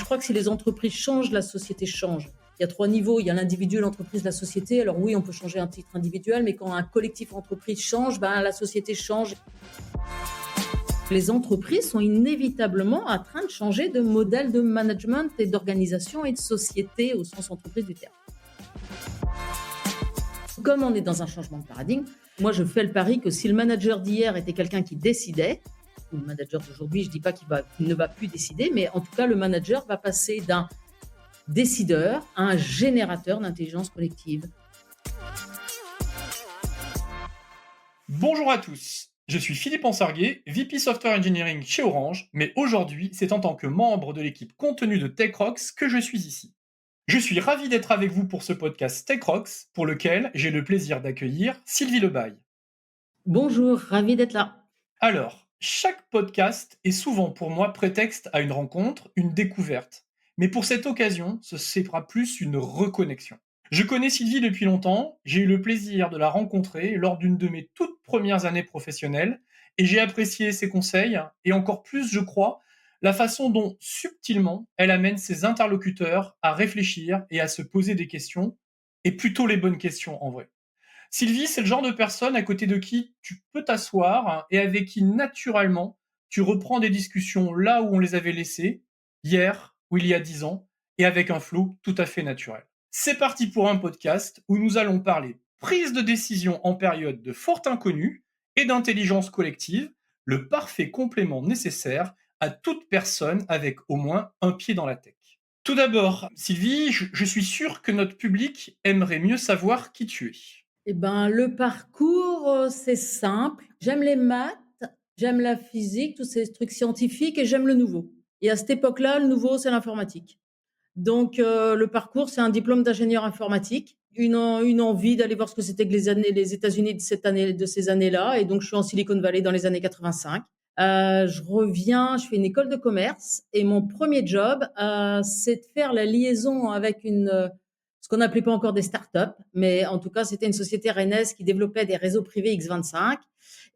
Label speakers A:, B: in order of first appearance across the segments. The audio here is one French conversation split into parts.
A: crois que si les entreprises changent, la société change. Il y a 3 niveaux, il y a l'individu, l'entreprise, la société. Alors oui, on peut changer un titre individuel, mais quand un collectif entreprise change, la société change. Les entreprises sont inévitablement en train de changer de modèle de management et d'organisation et de société au sens entreprise du terme. Comme on est dans un changement de paradigme, moi je fais le pari que si le manager d'hier était quelqu'un qui décidait, ou le manager d'aujourd'hui, je ne dis pas qu'il ne va plus décider, mais en tout cas le manager va passer d'un décideur à un générateur d'intelligence collective.
B: Bonjour à tous, je suis Philippe Ansarguet, VP Software Engineering chez Orange, mais aujourd'hui c'est en tant que membre de l'équipe contenu de TechRox que je suis ici. Je suis ravi d'être avec vous pour ce podcast TechRox, pour lequel j'ai le plaisir d'accueillir Sylvie Lebaille.
A: Bonjour, ravi d'être là.
B: Alors, chaque podcast est souvent pour moi prétexte à une rencontre, une découverte. Mais pour cette occasion, ce sera plus une reconnexion. Je connais Sylvie depuis longtemps, j'ai eu le plaisir de la rencontrer lors d'une de mes toutes premières années professionnelles, et j'ai apprécié ses conseils, et encore plus, je crois, la façon dont, subtilement, elle amène ses interlocuteurs à réfléchir et à se poser des questions, et plutôt les bonnes questions en vrai. Sylvie, c'est le genre de personne à côté de qui tu peux t'asseoir et avec qui, naturellement, tu reprends des discussions là où on les avait laissées, hier ou il y a 10 ans, et avec un flow tout à fait naturel. C'est parti pour un podcast où nous allons parler prise de décision en période de fort inconnu et d'intelligence collective, le parfait complément nécessaire à toute personne avec au moins un pied dans la tech. Tout d'abord, Sylvie, je suis sûr que notre public aimerait mieux savoir qui tu es.
A: Le parcours, c'est simple. J'aime les maths, j'aime la physique, tous ces trucs scientifiques et j'aime le nouveau. Et à cette époque-là, le nouveau, c'est l'informatique. Donc, le parcours, c'est un diplôme d'ingénieur informatique, une envie d'aller voir ce que c'était que les États-Unis de ces années-là. Et donc, je suis en Silicon Valley dans les années 85. Je reviens, je fais une école de commerce et mon premier job, c'est de faire la liaison avec ce qu'on n'appelait pas encore des startups, mais en tout cas, c'était une société rennaise qui développait des réseaux privés X25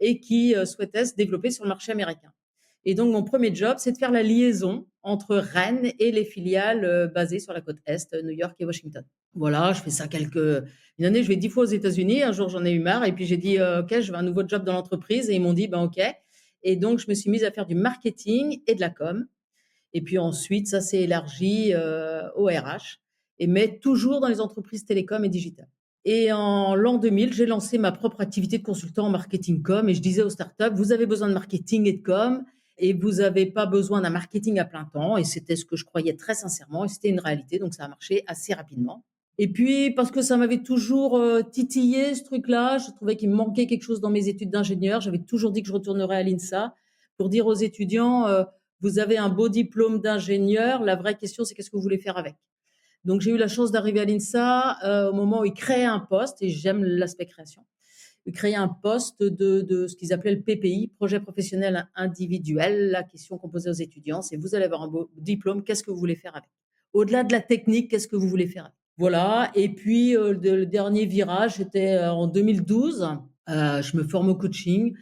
A: et qui souhaitait se développer sur le marché américain. Et donc, mon premier job, c'est de faire la liaison entre Rennes et les filiales basées sur la côte Est, New York et Washington. Voilà, je fais ça une année, je vais 10 fois aux États-Unis. Un jour, j'en ai eu marre et puis j'ai dit, OK, je veux un nouveau job dans l'entreprise. Et ils m'ont dit, OK. Et donc, je me suis mise à faire du marketing et de la com. Et puis ensuite, ça s'est élargi au RH, mais toujours dans les entreprises télécom et digitales. Et en l'an 2000, j'ai lancé ma propre activité de consultant en marketing com et je disais aux startups, vous avez besoin de marketing et de com et vous n'avez pas besoin d'un marketing à plein temps. Et c'était ce que je croyais très sincèrement et c'était une réalité, donc ça a marché assez rapidement. Et puis, parce que ça m'avait toujours titillé, ce truc-là, je trouvais qu'il me manquait quelque chose dans mes études d'ingénieur. J'avais toujours dit que je retournerais à l'INSA pour dire aux étudiants, vous avez un beau diplôme d'ingénieur, la vraie question, c'est qu'est-ce que vous voulez faire avec? Donc, j'ai eu la chance d'arriver à l'INSA au moment où ils créaient un poste, et j'aime l'aspect création. Ils créaient un poste de ce qu'ils appelaient le PPI, projet professionnel individuel. La question qu'on posait aux étudiants, c'est vous allez avoir un beau diplôme, qu'est-ce que vous voulez faire avec? Au-delà de la technique, qu'est-ce que vous voulez faire avec? Voilà. Et puis, le dernier virage, c'était en 2012. Je me forme au coaching.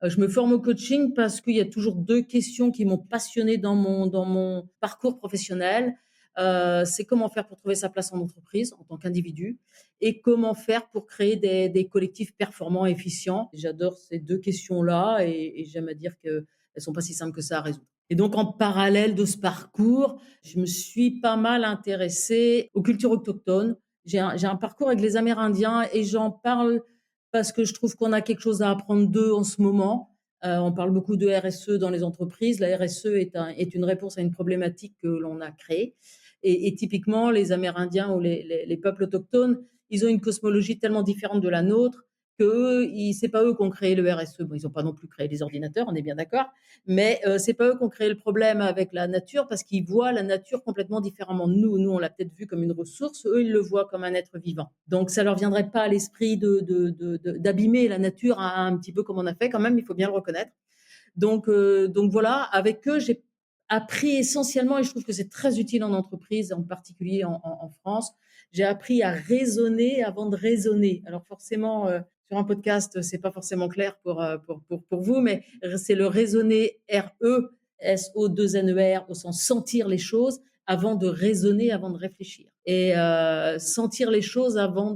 A: Je me forme au coaching parce qu'il y a toujours 2 questions qui m'ont passionnée dans mon parcours professionnel. C'est comment faire pour trouver sa place en entreprise en tant qu'individu et comment faire pour créer des collectifs performants et efficients. J'adore ces 2 questions-là et j'aime à dire qu'elles sont pas si simples que ça à résoudre. Et donc, en parallèle de ce parcours, je me suis pas mal intéressée aux cultures autochtones. J'ai un parcours avec les Amérindiens et j'en parle parce que je trouve qu'on a quelque chose à apprendre d'eux en ce moment. On parle beaucoup de RSE dans les entreprises. La RSE est une réponse à une problématique que l'on a créée. Et typiquement, les Amérindiens ou les peuples autochtones, ils ont une cosmologie tellement différente de la nôtre que c'est pas eux qui ont créé le RSE. Bon, ils n'ont pas non plus créé les ordinateurs, on est bien d'accord, mais c'est pas eux qui ont créé le problème avec la nature parce qu'ils voient la nature complètement différemment de nous. Nous, on l'a peut-être vu comme une ressource, eux, ils le voient comme un être vivant. Donc, ça leur viendrait pas à l'esprit d'abîmer la nature un petit peu comme on a fait quand même, il faut bien le reconnaître. Donc voilà, avec eux, j'ai appris essentiellement, et je trouve que c'est très utile en entreprise, en particulier en France, j'ai appris à raisonner avant de raisonner. Alors forcément, sur un podcast, c'est pas forcément clair pour vous, mais c'est le raisonner R-E, S-O-2-N-E-R, au sens sentir les choses, avant de raisonner, avant de réfléchir et sentir les choses avant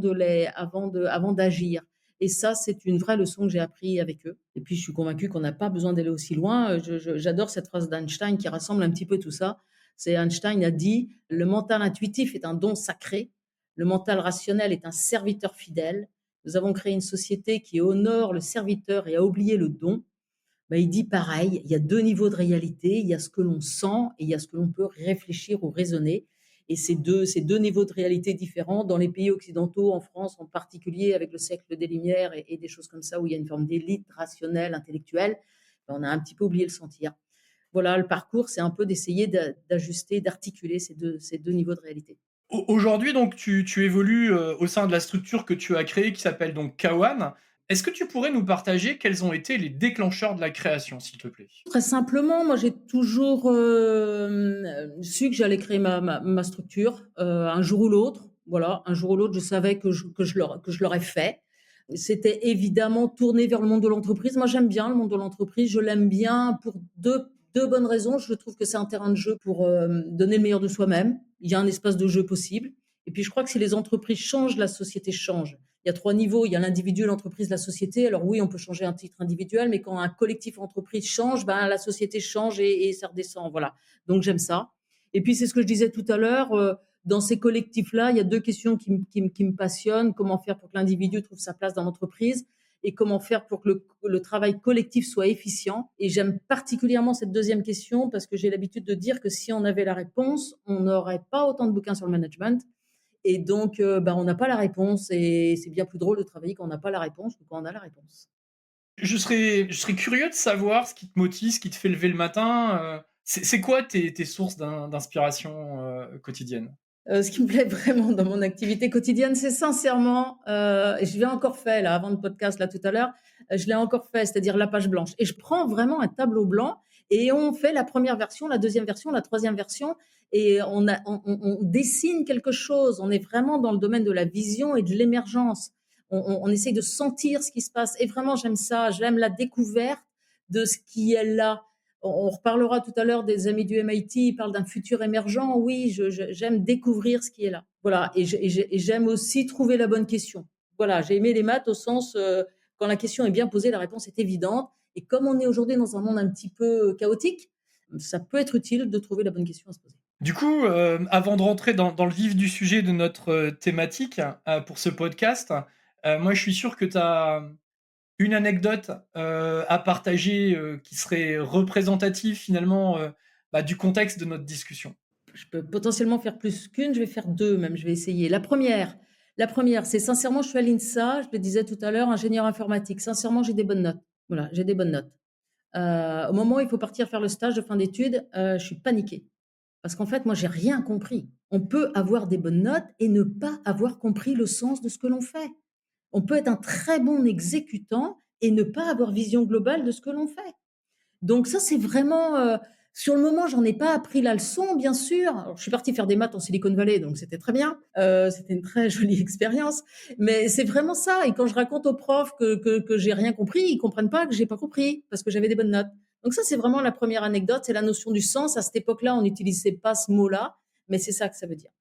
A: d'agir et ça, c'est une vraie leçon que j'ai appris avec eux et puis je suis convaincue qu'on n'a pas besoin d'aller aussi loin. J'adore cette phrase d'Einstein qui rassemble un petit peu tout ça. C'est Einstein a dit: «Le mental intuitif est un don sacré, le mental rationnel est un serviteur fidèle. Nous avons créé une société qui honore le serviteur et a oublié le don». Bah, il dit pareil, il y a 2 niveaux de réalité, il y a ce que l'on sent et il y a ce que l'on peut réfléchir ou raisonner et ces deux niveaux de réalité différents dans les pays occidentaux, en France en particulier avec le siècle des Lumières et des choses comme ça où il y a une forme d'élite rationnelle, intellectuelle, bah, on a un petit peu oublié le sentir. Voilà, le parcours, c'est un peu d'essayer d'ajuster, d'articuler ces deux niveaux de réalité.
B: Aujourd'hui, donc, tu évolues au sein de la structure que tu as créée qui s'appelle donc Kawan. Est-ce que tu pourrais nous partager quels ont été les déclencheurs de la création, s'il te plaît?
A: Très simplement, moi j'ai toujours, su que j'allais créer ma structure, un jour ou l'autre. Voilà, un jour ou l'autre, je savais que je l'aurais fait. C'était évidemment tourné vers le monde de l'entreprise. Moi, j'aime bien le monde de l'entreprise. Je l'aime bien pour deux bonnes raisons. Je trouve que c'est un terrain de jeu pour, donner le meilleur de soi-même. Il y a un espace de jeu possible et puis je crois que si les entreprises changent, la société change. Il y a 3 niveaux, il y a l'individu, l'entreprise, la société. Alors oui, on peut changer un titre individuel, mais quand un collectif entreprise change, ben, la société change et ça redescend. Voilà. Donc j'aime ça. Et puis c'est ce que je disais tout à l'heure, dans ces collectifs-là, il y a 2 questions qui me passionnent. Comment faire pour que l'individu trouve sa place dans l'entreprise et comment faire pour que le travail collectif soit efficient. Et j'aime particulièrement cette deuxième question parce que j'ai l'habitude de dire que si on avait la réponse, on n'aurait pas autant de bouquins sur le management et donc, bah, on n'a pas la réponse et c'est bien plus drôle de travailler quand on n'a pas la réponse que quand on a la réponse.
B: Je serais curieux de savoir ce qui te motive, ce qui te fait lever le matin, c'est quoi tes sources d'inspiration, quotidiennes?
A: Ce qui me plaît vraiment dans mon activité quotidienne, c'est sincèrement, et je l'ai encore fait là avant le podcast là tout à l'heure, je l'ai encore fait, c'est-à-dire la page blanche et je prends vraiment un tableau blanc et on fait la première version, la deuxième version, la troisième version et on dessine quelque chose. On est vraiment dans le domaine de la vision et de l'émergence. On essaye de sentir ce qui se passe et vraiment j'aime ça. J'aime la découverte de ce qui est là. On reparlera tout à l'heure des amis du MIT, ils parlent d'un futur émergent. Oui, j'aime découvrir ce qui est là. Voilà, et j'aime aussi trouver la bonne question. Voilà, j'ai aimé les maths au sens, quand la question est bien posée, la réponse est évidente. Et comme on est aujourd'hui dans un monde un petit peu chaotique, ça peut être utile de trouver la bonne question à se poser.
B: Du coup, avant de rentrer dans le vif du sujet de notre, thématique, pour ce podcast, moi je suis sûr que tu as une anecdote, à partager, qui serait représentative finalement, bah, du contexte de notre discussion.
A: Je peux potentiellement faire plus qu'une, je vais faire 2 même, je vais essayer. La première, c'est sincèrement, je suis à l'INSA, je le disais tout à l'heure, ingénieur informatique. Sincèrement, j'ai des bonnes notes. Voilà, j'ai des bonnes notes. Au moment où il faut partir faire le stage de fin d'études, je suis paniquée. Parce qu'en fait, moi, j'ai rien compris. On peut avoir des bonnes notes et ne pas avoir compris le sens de ce que l'on fait. On peut être un très bon exécutant et ne pas avoir vision globale de ce que l'on fait. Donc ça, c'est vraiment, sur le moment, j'en ai pas appris la leçon, bien sûr. Alors, je suis partie faire des maths en Silicon Valley, donc c'était très bien. C'était une très jolie expérience. Mais c'est vraiment ça. Et quand je raconte aux profs que j'ai rien compris, ils comprennent pas que j'ai pas compris parce que j'avais des bonnes notes. Donc ça, c'est vraiment la première anecdote, c'est la notion du sens. À cette époque-là, on n'utilisait pas ce mot-là, mais c'est ça que ça veut dire.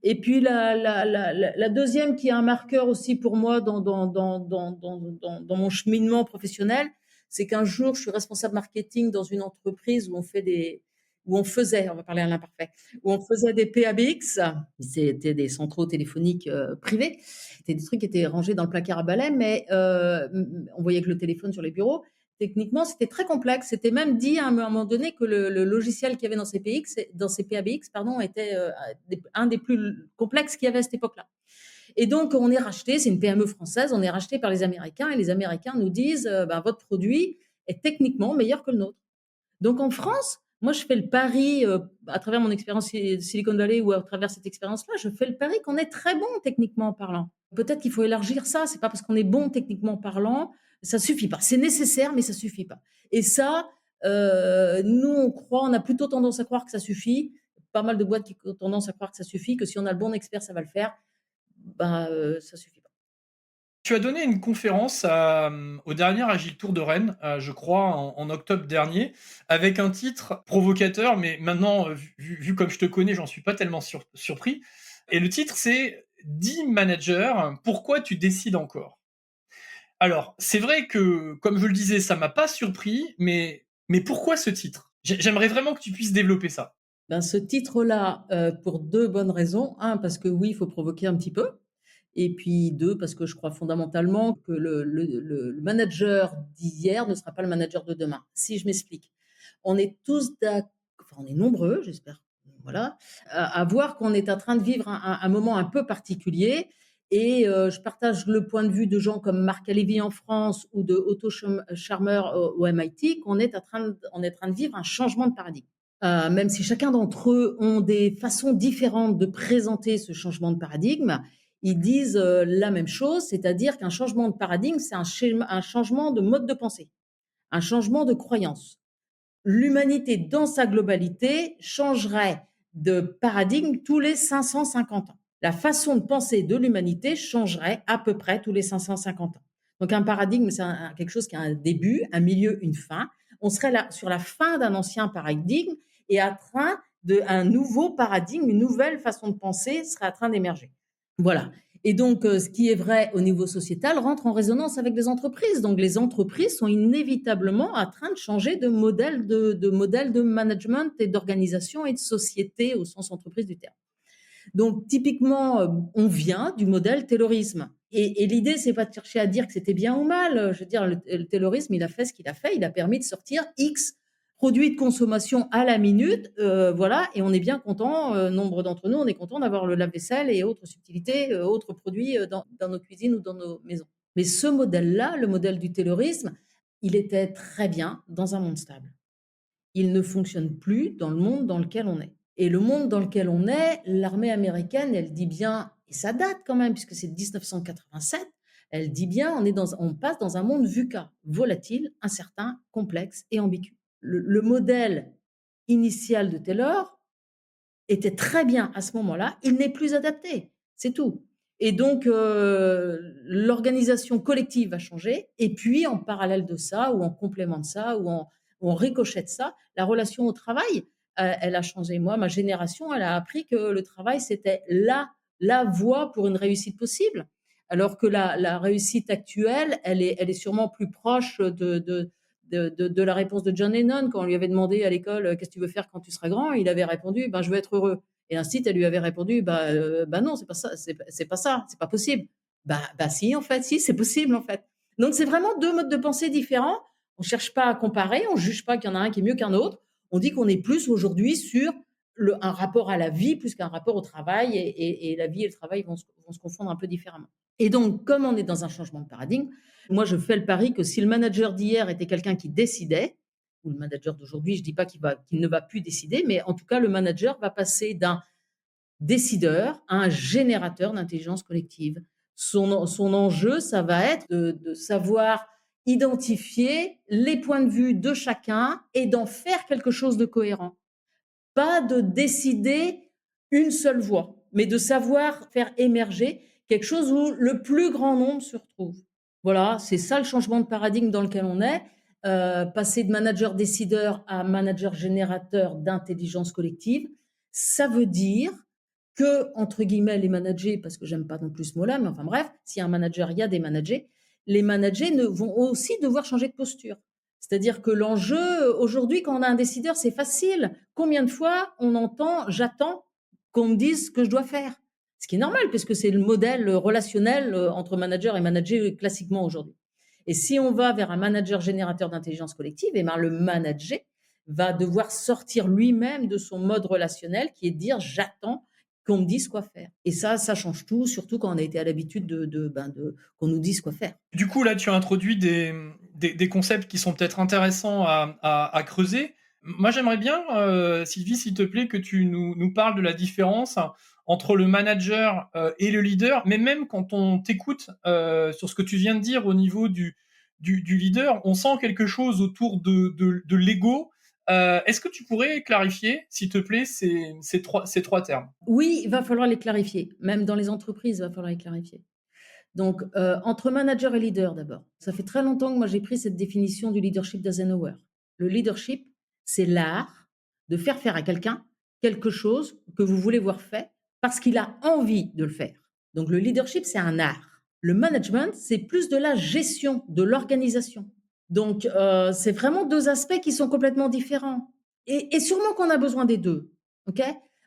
A: Et puis la deuxième qui est un marqueur aussi pour moi dans mon cheminement professionnel, c'est qu'un jour, je suis responsable marketing dans une entreprise où on faisait, on va parler à l'imparfait, où on faisait des PABX. C'était des centraux téléphoniques privés. C'était des trucs qui étaient rangés dans le placard à balai, mais on voyait que le téléphone sur les bureaux. Techniquement, c'était très complexe. C'était même dit à un moment donné que le logiciel qu'il y avait dans ces PABX, pardon, était un des plus complexes qu'il y avait à cette époque-là. Et donc, on est racheté, c'est une PME française, on est racheté par les Américains et les Américains nous disent ben, votre produit est techniquement meilleur que le nôtre. Donc, en France, moi, je fais le pari, à travers mon expérience Silicon Valley ou à travers cette expérience-là, je fais le pari qu'on est très bon techniquement parlant. Peut-être qu'il faut élargir ça. C'est pas parce qu'on est bon techniquement parlant, ça suffit pas. C'est nécessaire, mais ça suffit pas. Et ça, nous, on a plutôt tendance à croire que ça suffit. Pas mal de boîtes qui ont tendance à croire que ça suffit, que si on a le bon expert, ça va le faire. Ben, ça suffit pas.
B: Tu as donné une conférence au dernier Agile Tour de Rennes, je crois en octobre dernier, avec un titre provocateur, mais maintenant, vu comme je te connais, j'en suis pas tellement surpris. Et le titre, c'est «10 managers, pourquoi tu décides encore?» Alors, c'est vrai que, comme je le disais, ça m'a pas surpris, mais pourquoi ce titre? J'aimerais vraiment que tu puisses développer ça.
A: Ben, ce titre-là, pour 2 bonnes raisons. Un, parce que oui, il faut provoquer un petit peu, et puis 2, parce que je crois fondamentalement que le manager d'hier ne sera pas le manager de demain. Si je m'explique. On est tous enfin, on est nombreux, j'espère, voilà, à voir qu'on est en train de vivre un moment un peu particulier, et je partage le point de vue de gens comme Marc Lévy en France ou de Otto Scharmer au MIT, qu'on est en train de vivre un changement de paradigme. Même si chacun d'entre eux ont des façons différentes de présenter ce changement de paradigme, ils disent la même chose, c'est-à-dire qu'un changement de paradigme, c'est un changement de mode de pensée, un changement de croyance. L'humanité dans sa globalité changerait de paradigme tous les 550 ans. La façon de penser de l'humanité changerait à peu près tous les 550 ans. Donc un paradigme, c'est quelque chose qui a un début, un milieu, une fin. On serait là sur la fin d'un ancien paradigme et un nouveau paradigme, une nouvelle façon de penser serait en train d'émerger. Voilà. Et donc, ce qui est vrai au niveau sociétal rentre en résonance avec les entreprises. Donc, les entreprises sont inévitablement en train de changer de modèle de management et d'organisation et de société au sens entreprise du terme. Donc, typiquement, on vient du modèle Taylorisme. Et l'idée, c'est pas de chercher à dire que c'était bien ou mal. Je veux dire, le Taylorisme, il a fait ce qu'il a fait. Il a permis de sortir X produits de consommation à la minute, voilà, et on est bien content. Nombre d'entre nous, on est content d'avoir le lave-vaisselle et autres subtilités, autres produits dans nos cuisines ou dans nos maisons. Mais ce modèle-là, le modèle du Taylorisme, il était très bien dans un monde stable. Il ne fonctionne plus dans le monde dans lequel on est. Et le monde dans lequel on est, l'armée américaine, elle dit bien, et ça date quand même, puisque c'est 1987, elle dit bien, on passe dans un monde VUCA, volatile, incertain, complexe et ambigu. Le modèle initial de Taylor était très bien à ce moment-là, il n'est plus adapté, c'est tout. Et donc, l'organisation collective va changer, et puis en parallèle de ça, ou en complément de ça, ou en ricochet de ça, la relation au travail, elle a changé. Moi, ma génération, elle a appris que le travail, c'était la voie pour une réussite possible, alors que la réussite actuelle, elle est sûrement plus proche de la réponse de John Lennon quand on lui avait demandé à l'école qu'est-ce que tu veux faire quand tu seras grand. Il avait répondu ben, je veux être heureux. Et ainsi, elle lui avait répondu bah non, c'est pas ça, c'est pas ça, c'est pas possible. Bah si, en fait, si, c'est possible, en fait. Donc, c'est vraiment deux modes de pensée différents. On cherche pas à comparer, on juge pas qu'il y en a un qui est mieux qu'un autre. On dit qu'on est plus aujourd'hui sur un rapport à la vie plus qu'un rapport au travail, et la vie et le travail vont se confondre un peu différemment. Et donc, comme on est dans un changement de paradigme, moi, je fais le pari que si le manager d'hier était quelqu'un qui décidait, ou le manager d'aujourd'hui, je ne dis pas qu'il ne va plus décider, mais en tout cas, le manager va passer d'un décideur à un générateur d'intelligence collective. Son enjeu, ça va être de savoir identifier les points de vue de chacun et d'en faire quelque chose de cohérent. Pas de décider une seule voix, mais de savoir faire émerger quelque chose où le plus grand nombre se retrouve. Voilà, c'est ça le changement de paradigme dans lequel on est. Passer de manager décideur à manager générateur d'intelligence collective, ça veut dire que, entre guillemets, les managers, parce que j'aime pas non plus ce mot-là, mais enfin bref, s'il y a un manager, il y a des managers. Les managers vont aussi devoir changer de posture. C'est-à-dire que l'enjeu, aujourd'hui, quand on a un décideur, c'est facile. Combien de fois on entend j'attends qu'on me dise ce que je dois faire? Ce qui est normal, puisque c'est le modèle relationnel entre manager et manager classiquement aujourd'hui. Et si on va vers un manager générateur d'intelligence collective, eh ben, le manager va devoir sortir lui-même de son mode relationnel qui est de dire j'attends qu'on me dise quoi faire. Et ça change tout, surtout quand on a été à l'habitude qu'on nous dise quoi faire.
B: Du coup, là, tu as introduit des concepts qui sont peut-être intéressants à creuser. Moi, j'aimerais bien, Sylvie, s'il te plaît, que tu nous parles de la différence entre le manager et le leader, mais même quand on t'écoute sur ce que tu viens de dire au niveau du leader, on sent quelque chose autour de l'ego. Est-ce que tu pourrais clarifier, s'il te plaît, ces trois termes?
A: Oui, il va falloir les clarifier. Même dans les entreprises, il va falloir les clarifier. Donc, entre manager et leader d'abord. Ça fait très longtemps que moi j'ai pris cette définition du leadership d'Eisenhower. Le leadership, c'est l'art de faire faire à quelqu'un quelque chose que vous voulez voir fait parce qu'il a envie de le faire. Donc le leadership, c'est un art. Le management, c'est plus de la gestion, de l'organisation. Donc c'est vraiment 2 aspects qui sont complètement différents et sûrement qu'on a besoin des 2. OK?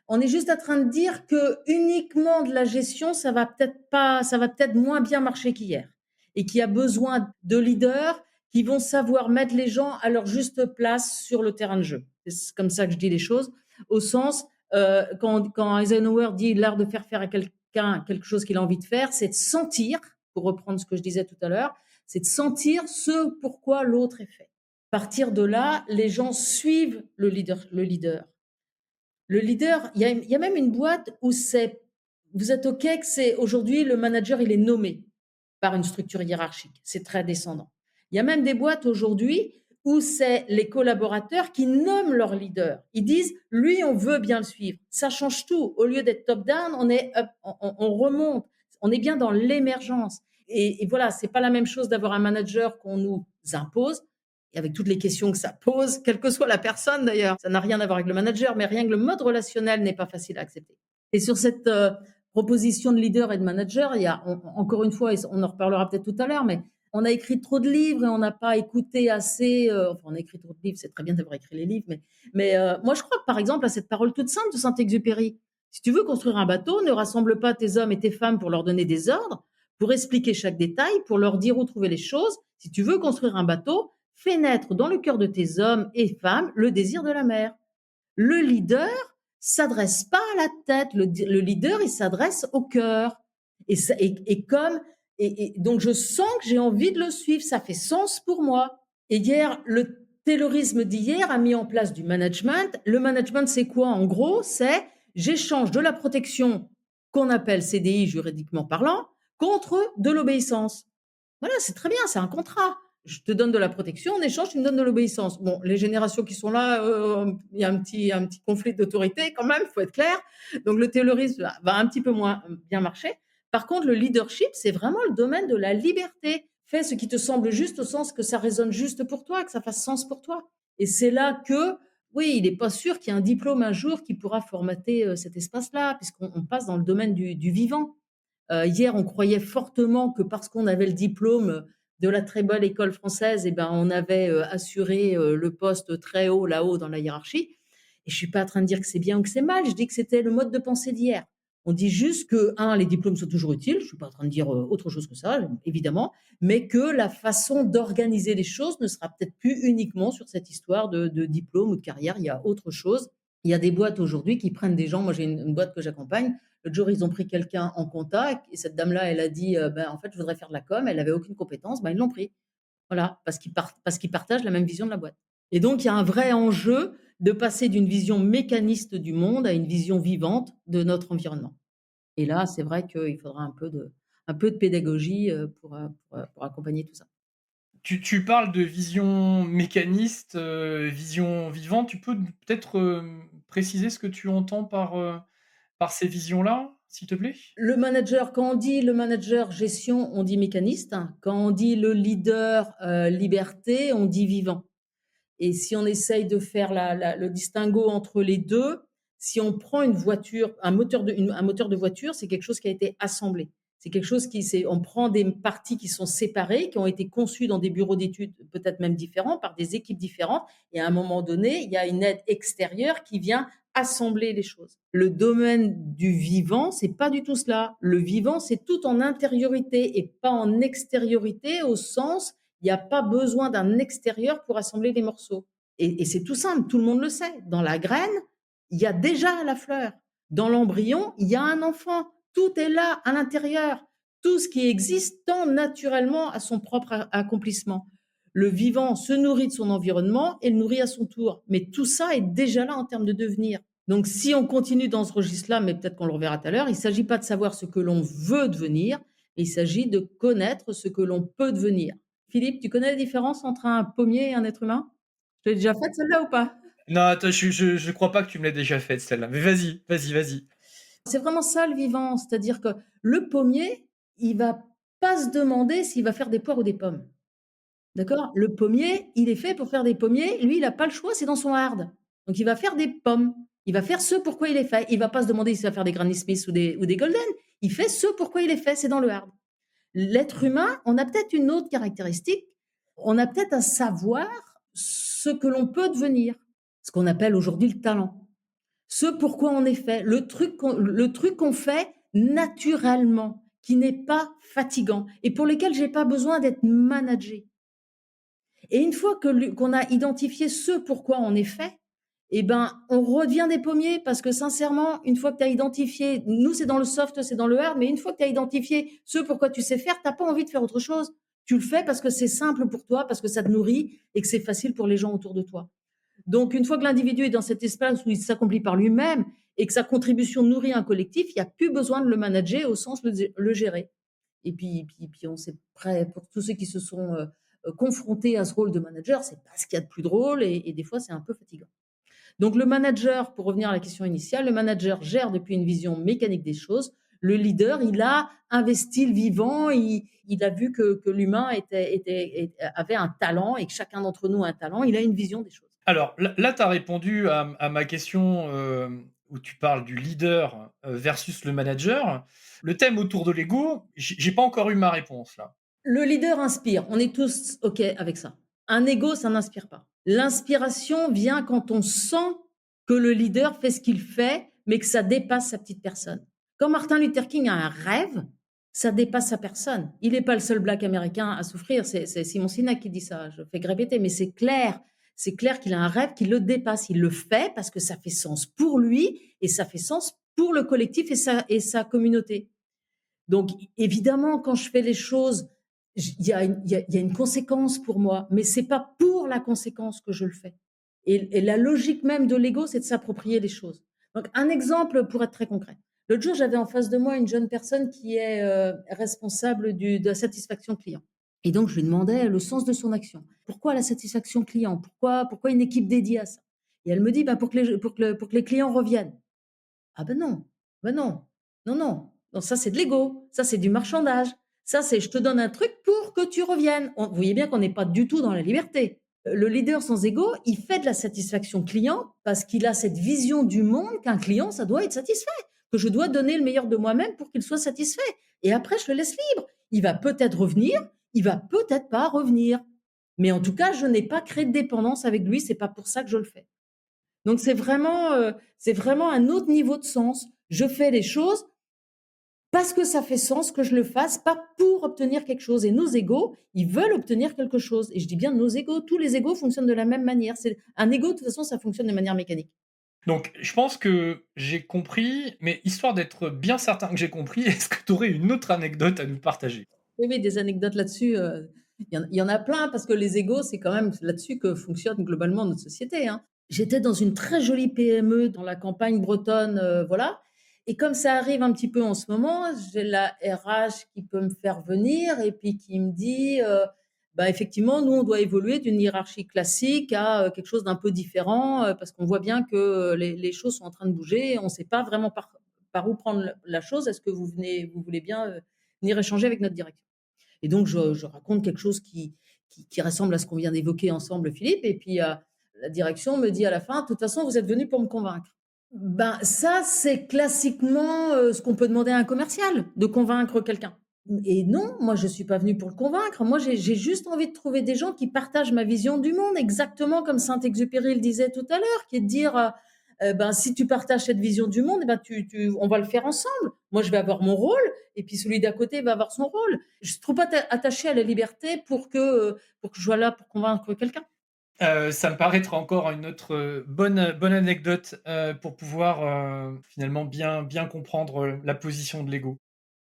A: On est juste en train de dire que uniquement de la gestion, ça va peut-être moins bien marcher qu'hier et qu'il y a besoin de leaders qui vont savoir mettre les gens à leur juste place sur le terrain de jeu. C'est comme ça que je dis les choses, au sens, quand Eisenhower dit l'art de faire faire à quelqu'un quelque chose qu'il a envie de faire, c'est de sentir, pour reprendre ce que je disais tout à l'heure, c'est de sentir ce pourquoi l'autre est fait. À partir de là, les gens suivent le leader. Il y a même une boîte où vous êtes OK que c'est aujourd'hui le manager, il est nommé par une structure hiérarchique. C'est très descendant. Il y a même des boîtes aujourd'hui où c'est les collaborateurs qui nomment leur leader. Ils disent, lui, on veut bien le suivre. Ça change tout. Au lieu d'être top-down, on remonte. On est bien dans l'émergence. Et voilà, c'est pas la même chose d'avoir un manager qu'on nous impose et avec toutes les questions que ça pose, quelle que soit la personne d'ailleurs. Ça n'a rien à voir avec le manager, mais rien que le mode relationnel n'est pas facile à accepter. Et sur cette proposition de leader et de manager, encore une fois, et on en reparlera peut-être tout à l'heure, mais on a écrit trop de livres et on n'a pas écouté assez. Enfin, on a écrit trop de livres, c'est très bien d'avoir écrit les livres, mais moi je crois que par exemple à cette parole toute simple de Saint-Exupéry, si tu veux construire un bateau, ne rassemble pas tes hommes et tes femmes pour leur donner des ordres, pour expliquer chaque détail, pour leur dire où trouver les choses. Si tu veux construire un bateau, fais naître dans le cœur de tes hommes et femmes le désir de la mer. Le leader s'adresse pas à la tête, le leader, il s'adresse au cœur. Et donc je sens que j'ai envie de le suivre, ça fait sens pour moi. Et hier, le taylorisme d'hier a mis en place du management. Le management, c'est quoi en gros? C'est j'échange de la protection qu'on appelle CDI juridiquement parlant contre de l'obéissance. Voilà, c'est très bien, c'est un contrat. Je te donne de la protection, en échange, tu me donnes de l'obéissance. Bon, les générations qui sont là, il y a un petit conflit d'autorité quand même, il faut être clair. Donc le taylorisme va un petit peu moins bien marcher. Par contre, le leadership, c'est vraiment le domaine de la liberté. Fais ce qui te semble juste au sens que ça résonne juste pour toi, que ça fasse sens pour toi. Et c'est là que, oui, il n'est pas sûr qu'il y ait un diplôme un jour qui pourra formater cet espace-là, puisqu'on passe dans le domaine du vivant. Hier, on croyait fortement que parce qu'on avait le diplôme de la très bonne école française, eh ben, on avait assuré le poste très haut là-haut dans la hiérarchie. Et je suis pas en train de dire que c'est bien ou que c'est mal. Je dis que c'était le mode de pensée d'hier. On dit juste que, un, les diplômes sont toujours utiles. Je suis pas en train de dire autre chose que ça, évidemment, mais que la façon d'organiser les choses ne sera peut-être plus uniquement sur cette histoire de diplôme ou de carrière. Il y a autre chose. Il y a des boîtes aujourd'hui qui prennent des gens. Moi, j'ai une boîte que j'accompagne. L'autre jour, ils ont pris quelqu'un en compta et cette dame-là, elle a dit ben, en fait, je voudrais faire de la com. Elle n'avait aucune compétence. Ben, ils l'ont pris. Voilà, parce qu'ils partagent la même vision de la boîte. Et donc, il y a un vrai enjeu de passer d'une vision mécaniste du monde à une vision vivante de notre environnement. Et là, c'est vrai qu'il faudra un peu de pédagogie pour accompagner tout ça.
B: Tu parles de vision mécaniste, vision vivante. Tu peux peut-être, préciser ce que tu entends par ces visions-là, s'il te plaît?
A: Quand on dit le manager gestion, on dit mécaniste. Quand on dit le leader liberté, on dit vivant. Et si on essaye de faire le distinguo entre les deux, si on prend une voiture, un moteur de voiture, c'est quelque chose qui a été assemblé. C'est quelque chose on prend des parties qui sont séparées, qui ont été conçues dans des bureaux d'études peut-être même différents, par des équipes différentes. Et à un moment donné, il y a une aide extérieure qui vient assembler les choses. Le domaine du vivant, c'est pas du tout cela. Le vivant, c'est tout en intériorité et pas en extériorité au sens il n'y a pas besoin d'un extérieur pour assembler les morceaux. Et c'est tout simple, tout le monde le sait. Dans la graine, il y a déjà la fleur. Dans l'embryon, il y a un enfant. Tout est là à l'intérieur. Tout ce qui existe tend naturellement à son propre accomplissement. Le vivant se nourrit de son environnement et le nourrit à son tour. Mais tout ça est déjà là en termes de devenir. Donc si on continue dans ce registre-là, mais peut-être qu'on le reverra tout à l'heure, il ne s'agit pas de savoir ce que l'on veut devenir, il s'agit de connaître ce que l'on peut devenir. Philippe, tu connais la différence entre un pommier et un être humain? Je l'ai déjà faite celle-là ou pas?
B: Non, attends, je crois pas que tu me l'aies déjà faite celle-là, mais vas-y, vas-y, vas-y.
A: C'est vraiment ça le vivant, c'est-à-dire que le pommier, il va pas se demander s'il va faire des poires ou des pommes. D'accord? Le pommier, il est fait pour faire des pommiers. Lui, il a pas le choix, c'est dans son hard. Donc il va faire des pommes. Il va faire ce pourquoi il est fait. Il va pas se demander s'il va faire des Granny Smith ou des Golden. Il fait ce pourquoi il est fait, c'est dans le hard. L'être humain, on a peut-être une autre caractéristique, on a peut-être à savoir ce que l'on peut devenir, ce qu'on appelle aujourd'hui le talent. Ce pourquoi on est fait, le truc qu'on fait naturellement, qui n'est pas fatigant et pour lequel j'ai pas besoin d'être managé. Et une fois qu'on a identifié ce pourquoi on est fait, eh ben, on redevient des pommiers parce que sincèrement, une fois que tu as identifié, nous c'est dans le soft, c'est dans le hard, mais une fois que tu as identifié ce pourquoi tu sais faire, tu pas envie de faire autre chose. Tu le fais parce que c'est simple pour toi, parce que ça te nourrit et que c'est facile pour les gens autour de toi. Donc, une fois que l'individu est dans cet espace où il s'accomplit par lui-même et que sa contribution nourrit un collectif, il n'y a plus besoin de le manager au sens le gérer. Et puis on sait, prêt pour tous ceux qui se sont confrontés à ce rôle de manager, c'est pas ce qu'il y a de plus drôle et des fois c'est un peu fatigant. Donc le manager, pour revenir à la question initiale, le manager gère depuis une vision mécanique des choses. Le leader, il a investi le vivant, il a vu que l'humain avait un talent et que chacun d'entre nous a un talent, il a une vision des choses.
B: Alors là, tu as répondu à ma question où tu parles du leader versus le manager. Le thème autour de l'ego, j'ai pas encore eu ma réponse là.
A: Le leader inspire, on est tous OK avec ça. Un ego, ça n'inspire pas. L'inspiration vient quand on sent que le leader fait ce qu'il fait, mais que ça dépasse sa petite personne. Quand Martin Luther King a un rêve, ça dépasse sa personne. Il n'est pas le seul black américain à souffrir, c'est Simon Sinek qui dit ça, je fais que répéter, mais c'est clair. C'est clair qu'il a un rêve qui le dépasse. Il le fait parce que ça fait sens pour lui et ça fait sens pour le collectif et sa communauté. Donc, évidemment, quand je fais les choses, il y a une conséquence pour moi, mais c'est pas pour la conséquence que je le fais. Et la logique même de l'ego, c'est de s'approprier les choses. Donc, un exemple pour être très concret. L'autre jour, j'avais en face de moi une jeune personne qui est responsable de la satisfaction client. Et donc, je lui demandais le sens de son action. Pourquoi la satisfaction client? Pourquoi une équipe dédiée à ça? Et elle me dit, pour que les clients reviennent. Ah ben non, ben non, non, non, non, ça c'est de l'ego, ça c'est du marchandage, ça c'est je te donne un truc pour que tu reviennes. Vous voyez bien qu'on n'est pas du tout dans la liberté. Le leader sans ego, il fait de la satisfaction client parce qu'il a cette vision du monde qu'un client, ça doit être satisfait, que je dois donner le meilleur de moi-même pour qu'il soit satisfait. Et après, je le laisse libre. Il va peut-être revenir, il va peut-être pas revenir. Mais en tout cas, je n'ai pas créé de dépendance avec lui, c'est pas pour ça que je le fais. Donc c'est vraiment un autre niveau de sens. Je fais les choses parce que ça fait sens que je le fasse, pas pour obtenir quelque chose. Et nos égos, ils veulent obtenir quelque chose. Et je dis bien nos égos, tous les égos fonctionnent de la même manière. Un égo, de toute façon, ça fonctionne de manière mécanique.
B: Donc, je pense que j'ai compris, mais histoire d'être bien certain que j'ai compris, est-ce que tu aurais une autre anecdote à nous partager?
A: Oui, oui, des anecdotes là-dessus, il y en a plein parce que les égos, c'est quand même là-dessus que fonctionne globalement notre société, hein. J'étais dans une très jolie PME dans la campagne bretonne, voilà, et comme ça arrive un petit peu en ce moment, j'ai la RH qui peut me faire venir et puis qui me dit, bah, effectivement, nous, on doit évoluer d'une hiérarchie classique à, quelque chose d'un peu différent, parce qu'on voit bien que les choses sont en train de bouger et on ne sait pas vraiment par où prendre la chose. Est-ce que vous voulez bien, venir échanger avec notre direction? Et donc, je raconte quelque chose qui ressemble à ce qu'on vient d'évoquer ensemble, Philippe. Et puis, la direction me dit à la fin, de toute façon, vous êtes venu pour me convaincre. Ben, ça, c'est classiquement ce qu'on peut demander à un commercial, de convaincre quelqu'un. Et non, moi, je ne suis pas venue pour le convaincre. Moi, j'ai juste envie de trouver des gens qui partagent ma vision du monde, exactement comme Saint-Exupéry le disait tout à l'heure, qui est de dire, ben, si tu partages cette vision du monde, eh ben, on va le faire ensemble. Moi, je vais avoir mon rôle, et puis celui d'à côté va avoir son rôle. Je suis trop attachée à la liberté pour que je sois là pour convaincre quelqu'un.
B: Ça me paraîtra encore une autre bonne anecdote pour pouvoir finalement bien comprendre la position de l'ego.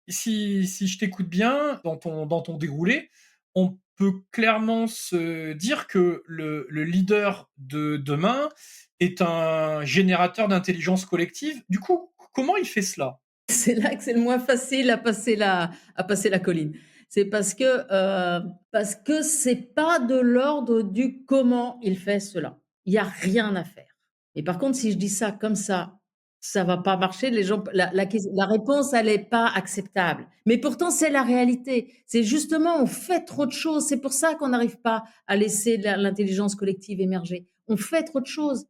B: Si je t'écoute bien dans ton déroulé, on peut clairement se dire que le leader de demain est un générateur d'intelligence collective. Du coup, comment il fait cela?
A: C'est là que c'est le moins facile à passer la colline. C'est parce que c'est pas de l'ordre du comment il fait cela. Il y a rien à faire. Et par contre, si je dis ça comme ça, Ça va pas marcher, les gens la réponse, elle est pas acceptable. Mais pourtant, c'est la réalité. C'est justement, on fait trop de choses. C'est pour ça qu'on n'arrive pas à laisser l'intelligence collective émerger. On fait trop de choses.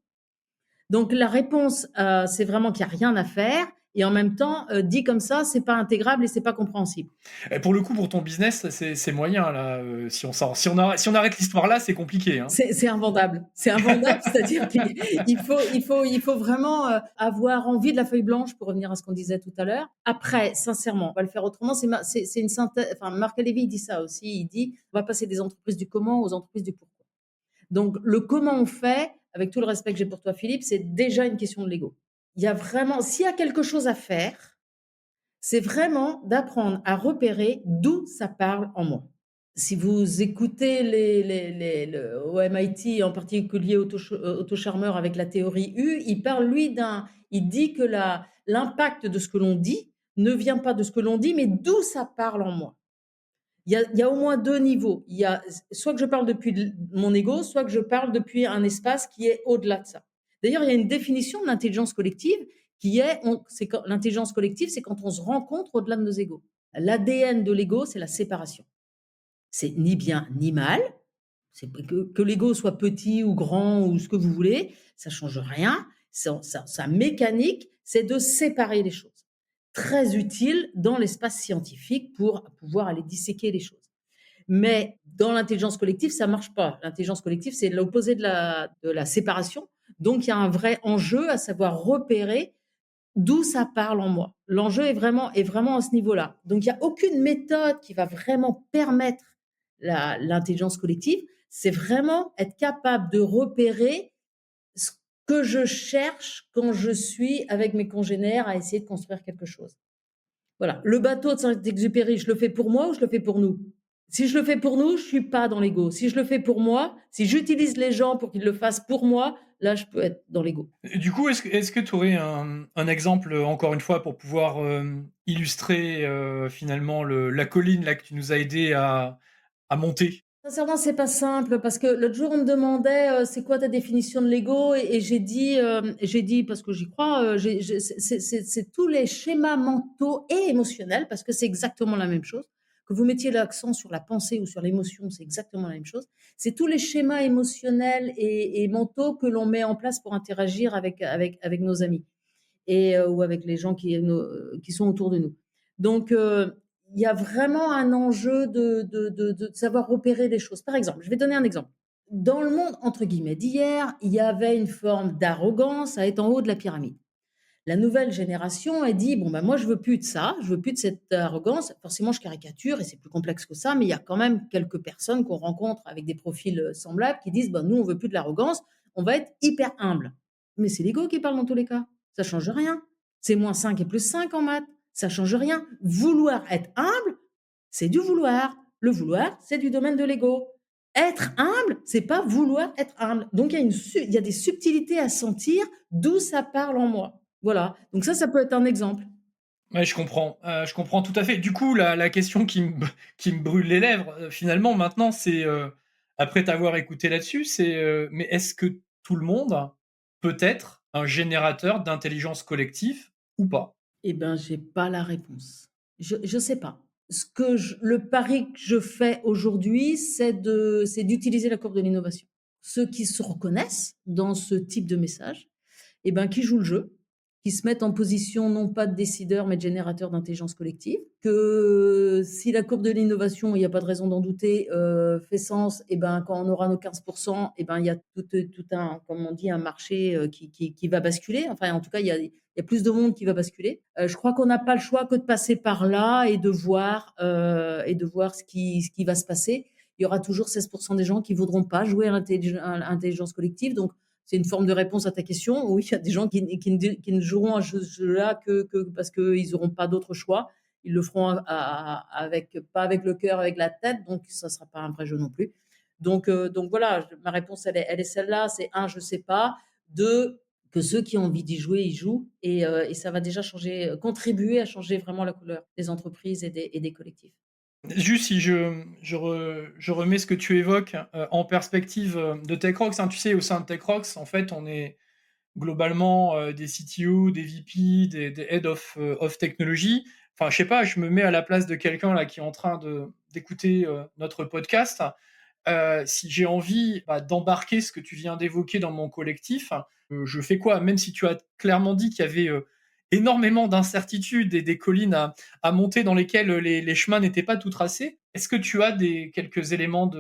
A: Donc la réponse, c'est vraiment qu'il y a rien à faire et en même temps, dit comme ça, c'est pas intégrable et c'est pas compréhensible.
B: Et pour le coup, pour ton business, c'est moyen là, si on arrête l'histoire là, c'est compliqué, hein?
A: C'est invendable. C'est invendable, c'est-à-dire qu'il faut vraiment, avoir envie de la feuille blanche pour revenir à ce qu'on disait tout à l'heure. Après, sincèrement, on va le faire autrement. C'est une synthèse, enfin, Marc Lévy dit ça aussi. Il dit: «On va passer des entreprises du comment aux entreprises du pourquoi». Donc le comment on fait, avec tout le respect que j'ai pour toi Philippe, c'est déjà une question de l'ego. Il y a vraiment s'il y a quelque chose à faire, c'est vraiment d'apprendre à repérer d'où ça parle en moi. Si vous écoutez au MIT, en particulier Otto Scharmer avec la théorie U, il parle lui il dit que l'impact de ce que l'on dit ne vient pas de ce que l'on dit, mais d'où ça parle en moi. Il y a au moins 2 niveaux. Il y a soit que je parle depuis mon ego, soit que je parle depuis un espace qui est au-delà de ça. D'ailleurs, il y a une définition de l'intelligence collective qui est, l'intelligence collective, c'est quand on se rencontre au-delà de nos égos. L'ADN de l'ego, c'est la séparation. C'est ni bien ni mal. C'est que l'ego soit petit ou grand ou ce que vous voulez, ça change rien. Sa mécanique, c'est de séparer les choses. Très utile dans l'espace scientifique pour pouvoir aller disséquer les choses. Mais dans l'intelligence collective, ça marche pas. L'intelligence collective, c'est l'opposé de la séparation. Donc, il y a un vrai enjeu à savoir repérer d'où ça parle en moi. L'enjeu est vraiment à ce niveau-là. Donc, il y a aucune méthode qui va vraiment permettre l'intelligence collective. C'est vraiment être capable de repérer ce que je cherche quand je suis avec mes congénères à essayer de construire quelque chose. Voilà. Le bateau de Saint-Exupéry, je le fais pour moi ou je le fais pour nous? Si je le fais pour nous, je suis pas dans l'ego. Si je le fais pour moi, si j'utilise les gens pour qu'ils le fassent pour moi, là, je peux être dans l'ego.
B: Et du coup, est-ce que tu aurais un exemple, encore une fois, pour pouvoir illustrer finalement la colline là, que tu nous as aidé à monter?
A: Sincèrement, c'est pas simple parce que l'autre jour, on me demandait, c'est quoi ta définition de l'ego? Et j'ai dit parce que j'y crois, c'est tous les schémas mentaux et émotionnels, parce que c'est exactement la même chose. Que vous mettiez l'accent sur la pensée ou sur l'émotion, c'est exactement la même chose. C'est tous les schémas émotionnels et mentaux que l'on met en place pour interagir avec nos amis ou avec les gens qui sont autour de nous. Donc, il y a vraiment un enjeu de savoir repérer les choses. Par exemple, je vais donner un exemple. Dans le monde, entre guillemets, d'hier, il y avait une forme d'arrogance à être en haut de la pyramide. La nouvelle génération a dit, bon, ben, moi, je veux plus de ça, je veux plus de cette arrogance. Forcément, je caricature et c'est plus complexe que ça, mais il y a quand même quelques personnes qu'on rencontre avec des profils semblables qui disent, ben, nous, on veut plus de l'arrogance, on va être hyper humble. Mais c'est l'ego qui parle dans tous les cas. Ça change rien. C'est -5 et +5 en maths. Ça change rien. Vouloir être humble, c'est du vouloir. Le vouloir, c'est du domaine de l'ego. Être humble, c'est pas vouloir être humble. Donc, il y a des subtilités à sentir d'où ça parle en moi. Voilà, donc ça peut être un exemple.
B: Ouais, je comprends tout à fait. Du coup, la question qui me brûle les lèvres, finalement, maintenant, c'est, après t'avoir écouté là-dessus, c'est, mais est-ce que tout le monde peut être un générateur d'intelligence collective ou pas?
A: Eh ben, j'ai pas la réponse. Je sais pas. Le pari que je fais aujourd'hui, c'est d'utiliser la courbe de l'innovation. Ceux qui se reconnaissent dans ce type de message, eh ben, qui jouent le jeu, qui se mettent en position non pas de décideurs, mais de générateurs d'intelligence collective, que si la courbe de l'innovation, il n'y a pas de raison d'en douter, fait sens, eh ben, quand on aura nos 15%, eh ben, il y a tout un, comme on dit, un marché qui va basculer. Enfin, en tout cas, il y a plus de monde qui va basculer. Je crois qu'on n'a pas le choix que de passer par là et de voir ce qui va se passer. Il y aura toujours 16% des gens qui voudront pas jouer à l'intelligence collective. Donc, c'est une forme de réponse à ta question. Oui, il y a des gens qui ne joueront à ce jeu-là que parce qu'ils n'auront pas d'autre choix. Ils le feront pas avec le cœur, avec la tête. Donc, ça ne sera pas un vrai jeu non plus. Donc voilà, ma réponse, elle est celle-là. C'est un, je ne sais pas. Deux, que ceux qui ont envie d'y jouer, y jouent. Et ça va déjà contribuer à changer vraiment la couleur des entreprises et des collectifs.
B: Juste si je remets ce que tu évoques, en perspective, de TechRox, hein. Tu sais, au sein de TechRox, en fait, globalement des CTO, des VP, des Head of Technology. Enfin, je sais pas, je me mets à la place de quelqu'un là qui est en train d'écouter notre podcast. Si j'ai envie d'embarquer ce que tu viens d'évoquer dans mon collectif, je fais quoi? Même si tu as clairement dit qu'il y avait énormément d'incertitudes et des collines à monter dans lesquelles les chemins n'étaient pas tout tracés, est-ce que tu as quelques éléments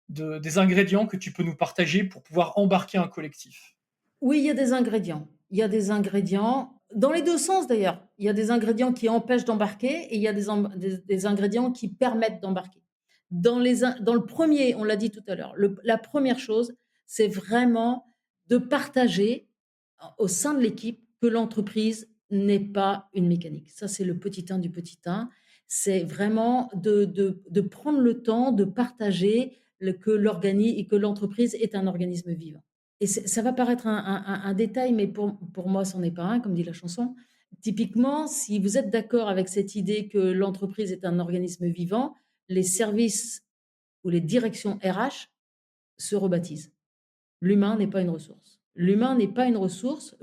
B: des ingrédients que tu peux nous partager pour pouvoir embarquer un collectif?
A: Oui, il y a des ingrédients. Il y a des ingrédients dans les 2 sens d'ailleurs. Il y a des ingrédients qui empêchent d'embarquer et il y a des ingrédients qui permettent d'embarquer. Dans le premier, on l'a dit tout à l'heure, la première chose, c'est vraiment de partager au sein de l'équipe que l'entreprise n'est pas une mécanique. Ça, c'est le petit 1 du petit 1. C'est vraiment de prendre le temps de partager que l'entreprise est un organisme vivant. Et ça va paraître un détail, mais pour moi, c'en est pas un, comme dit la chanson. Typiquement, si vous êtes d'accord avec cette idée que l'entreprise est un organisme vivant, les services ou les directions RH se rebaptisent. L'humain n'est pas une ressource. L'humain n'est pas une ressource.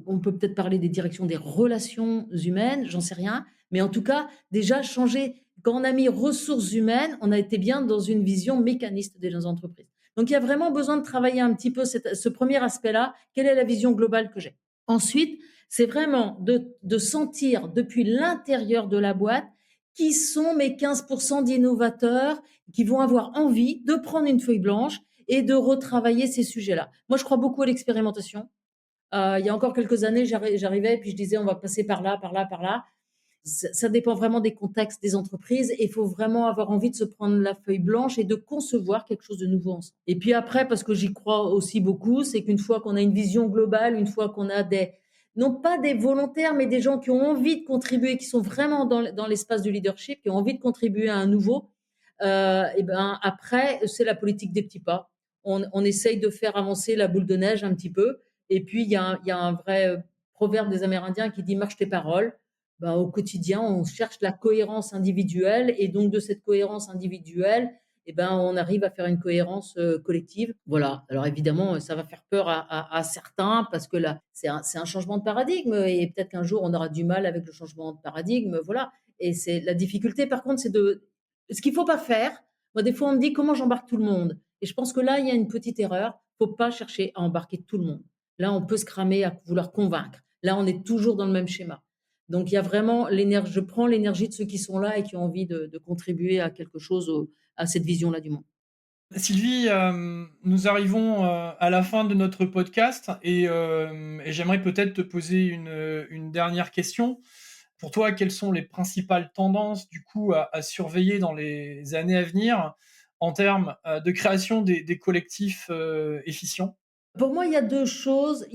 A: On peut peut-être parler des directions des relations humaines, j'en sais rien. Mais en tout cas, déjà changer. Quand on a mis ressources humaines, on a été bien dans une vision mécaniste des entreprises. Donc il y a vraiment besoin de travailler un petit peu ce premier aspect-là. Quelle est la vision globale que j'ai? Ensuite, c'est vraiment de sentir depuis l'intérieur de la boîte qui sont mes 15% d'innovateurs qui vont avoir envie de prendre une feuille blanche et de retravailler ces sujets-là. Moi, je crois beaucoup à l'expérimentation. Il y a encore quelques années, j'arrivais et puis je disais on va passer par là, par là, par là. Ça dépend vraiment des contextes des entreprises et il faut vraiment avoir envie de se prendre la feuille blanche et de concevoir quelque chose de nouveau ensemble. Et puis après, parce que j'y crois aussi beaucoup, c'est qu'une fois qu'on a une vision globale, une fois qu'on a non pas des volontaires, mais des gens qui ont envie de contribuer, qui sont vraiment dans l'espace du leadership, qui ont envie de contribuer à un nouveau, et ben après, c'est la politique des petits pas. On essaye de faire avancer la boule de neige un petit peu. Et puis, il y a un vrai proverbe des Amérindiens qui dit marche tes paroles. Ben, au quotidien, on cherche la cohérence individuelle. Et donc, de cette cohérence individuelle, eh ben, on arrive à faire une cohérence collective. Voilà. Alors, évidemment, ça va faire peur à certains parce que là, c'est un changement de paradigme. Et peut-être qu'un jour, on aura du mal avec le changement de paradigme. Voilà. Et c'est la difficulté, par contre, c'est ce qu'il ne faut pas faire. Moi, des fois, on me dit comment j'embarque tout le monde. Et je pense que là, il y a une petite erreur. Il ne faut pas chercher à embarquer tout le monde. Là, on peut se cramer à vouloir convaincre. Là, on est toujours dans le même schéma. Donc, il y a vraiment l'énergie. Je prends l'énergie de ceux qui sont là et qui ont envie de contribuer à quelque chose, à cette vision-là du monde.
B: Sylvie, nous arrivons à la fin de notre podcast et j'aimerais peut-être te poser une dernière question. Pour toi, quelles sont les principales tendances du coup à surveiller dans les années à venir en termes de création des collectifs efficients?
A: Pour moi, il y a 2 choses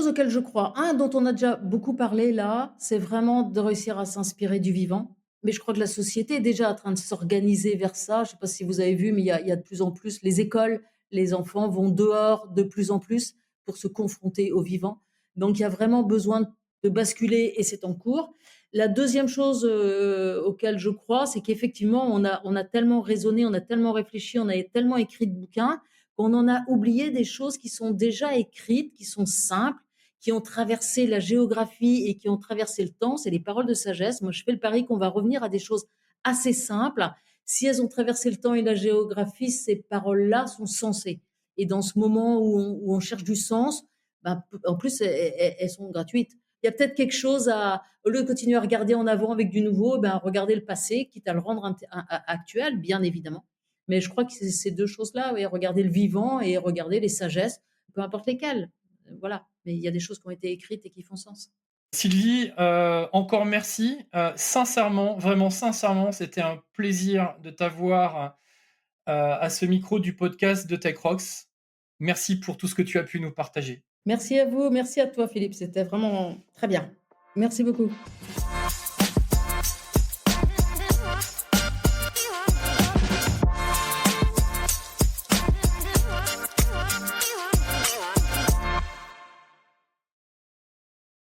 A: auxquelles je crois. Un dont on a déjà beaucoup parlé là, c'est vraiment de réussir à s'inspirer du vivant. Mais je crois que la société est déjà en train de s'organiser vers ça. Je ne sais pas si vous avez vu, mais il y a de plus en plus les écoles, les enfants vont dehors de plus en plus pour se confronter au vivant. Donc il y a vraiment besoin de basculer et c'est en cours. La deuxième chose, auquel je crois, c'est qu'effectivement on a tellement raisonné, on a tellement réfléchi, on a tellement écrit de bouquins on en a oublié des choses qui sont déjà écrites, qui sont simples, qui ont traversé la géographie et qui ont traversé le temps. C'est les paroles de sagesse. Moi, je fais le pari qu'on va revenir à des choses assez simples. Si elles ont traversé le temps et la géographie, ces paroles-là sont sensées. Et dans ce moment où on cherche du sens, ben, en plus, elles sont gratuites. Il y a peut-être quelque chose au lieu de continuer à regarder en avant avec du nouveau, ben, regarder le passé, quitte à le rendre actuel, bien évidemment. Mais je crois que c'est ces 2 choses-là, oui, regarder le vivant et regarder les sagesses, peu importe lesquelles, voilà. Mais il y a des choses qui ont été écrites et qui font sens.
B: Sylvie, encore merci. Sincèrement, vraiment sincèrement, c'était un plaisir de t'avoir à ce micro du podcast de Tech Rocks. Merci pour tout ce que tu as pu nous partager.
A: Merci à vous, merci à toi Philippe, c'était vraiment très bien. Merci beaucoup.